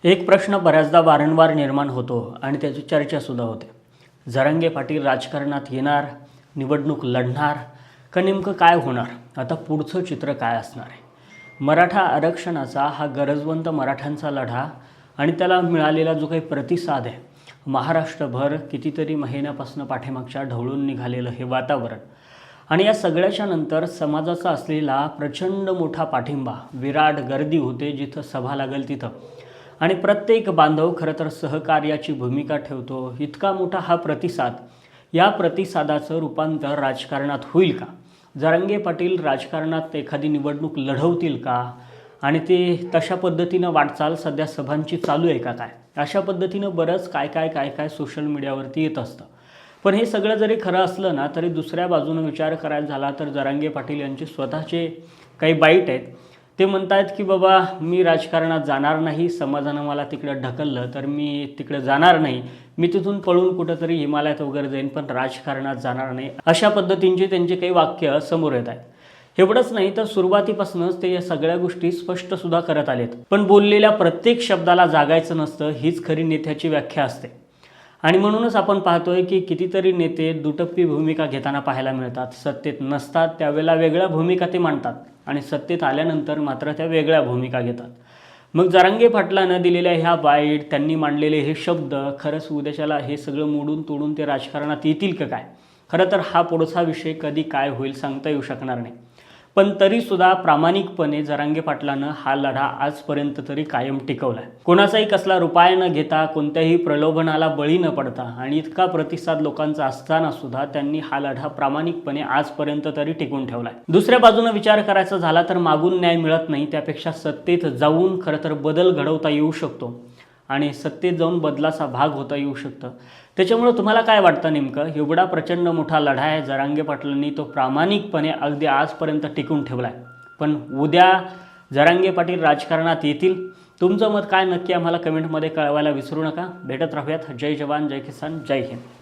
एक प्रश्न बऱ्याचदा वारंवार निर्माण होतो आणि त्याची चर्चासुद्धा होते. जरांगे पाटील राजकारणात येणार, निवडणूक लढणार का नेमकं काय होणार? आता पुढचं चित्र काय असणार आहे? मराठा आरक्षणाचा हा गरजवंत मराठ्यांचा लढा आणि त्याला मिळालेला जो काही प्रतिसाद आहे, महाराष्ट्रभर कितीतरी महिन्यापासून पाठीमागच्या ढवळून निघालेलं हे वातावरण आणि या सगळ्याच्या नंतर समाजाचा असलेला प्रचंड मोठा पाठिंबा, विराट गर्दी होते जिथं सभा लागेल तिथं आणि प्रत्येक बांधव खरं तर सहकार्याची भूमिका ठेवतो. इतका मोठा हा प्रतिसाद, या प्रतिसादाचं रूपांतर राजकारणात होईल का? जरांगे पाटील राजकारणात एखादी निवडणूक लढवतील का? आणि ते तशा पद्धतीनं वाटचाल सध्या सभांची चालू आहे का काय? अशा पद्धतीनं बरंच काय सोशल मीडियावरती येत असतं. पण हे सगळं जरी खरं असलं ना, तरी दुसऱ्या बाजूनं विचार करायला झाला तर जरांगे पाटील यांचे स्वतःचे काही बाईट आहेत. ते म्हणतात की बाबा मी राजकारणात जाणार नाही, समाजानं मला तिकडं ढकललं तर मी तिकडे जाणार नाही, मी तिथून पळून कुठंतरी हिमालयात वगैरे जाईन, पण राजकारणात जाणार नाही, अशा पद्धतींची त्यांची काही वाक्य समोर येत आहेत. एवढंच नाही तर सुरुवातीपासूनच ते या सगळ्या गोष्टी स्पष्टसुद्धा करत आलेत. पण बोललेल्या प्रत्येक शब्दाला जागायचं नसतं, हीच खरी नेत्याची व्याख्या असते. आणि म्हणूनच आपण पाहतोय की कितीतरी नेते दुटप्पी भूमिका घेताना पाहायला मिळतात. सत्तेत नसतात त्यावेळेला वेगळ्या भूमिका ते मांडतात आणि सत्तेत आल्यानंतर मात्र त्या वेगळ्या भूमिका घेतात. मग जरांगे पाटलानं दिलेल्या ह्या बाईट, त्यांनी मांडलेले हे शब्द खरंच उद्याच्याला हे सगळं मोडून तोडून ते राजकारणात येतील का काय? खरं तर हा पुढचा विषय कधी काय होईल सांगता येऊ शकणार नाही. पण तरीसुद्धा प्रामाणिकपणे जरांगे पाटलानं हा लढा आजपर्यंत तरी कायम टिकवला आहे. कोणाचाही कसला रुपया न घेता, कोणत्याही प्रलोभनाला बळी न पडता आणि इतका प्रतिसाद लोकांचा असताना सुद्धा त्यांनी हा लढा प्रामाणिकपणे आजपर्यंत तरी टिकून ठेवला आहे. दुसऱ्या बाजूनं विचार करायचा झाला तर मागून न्याय मिळत नाही, त्यापेक्षा सत्तेत जाऊन खरं तर बदल घडवता येऊ शकतो आणि सत्तेत जाऊन बदलाचा भाग होता येऊ शकतं. त्याच्यामुळे तुम्हाला काय वाटतं नेमकं? एवढा प्रचंड मोठा लढा आहे जरांगे पाटलांनी तो प्रामाणिकपणे अगदी आजपर्यंत टिकून ठेवला आहे. पण उद्या जरांगे पाटील राजकारणात येतील. तुमचं मत काय नक्की आम्हाला कमेंटमध्ये कळवायला विसरू नका. भेटत राहूयात. जय जवान, जय किसान, जय हिंद.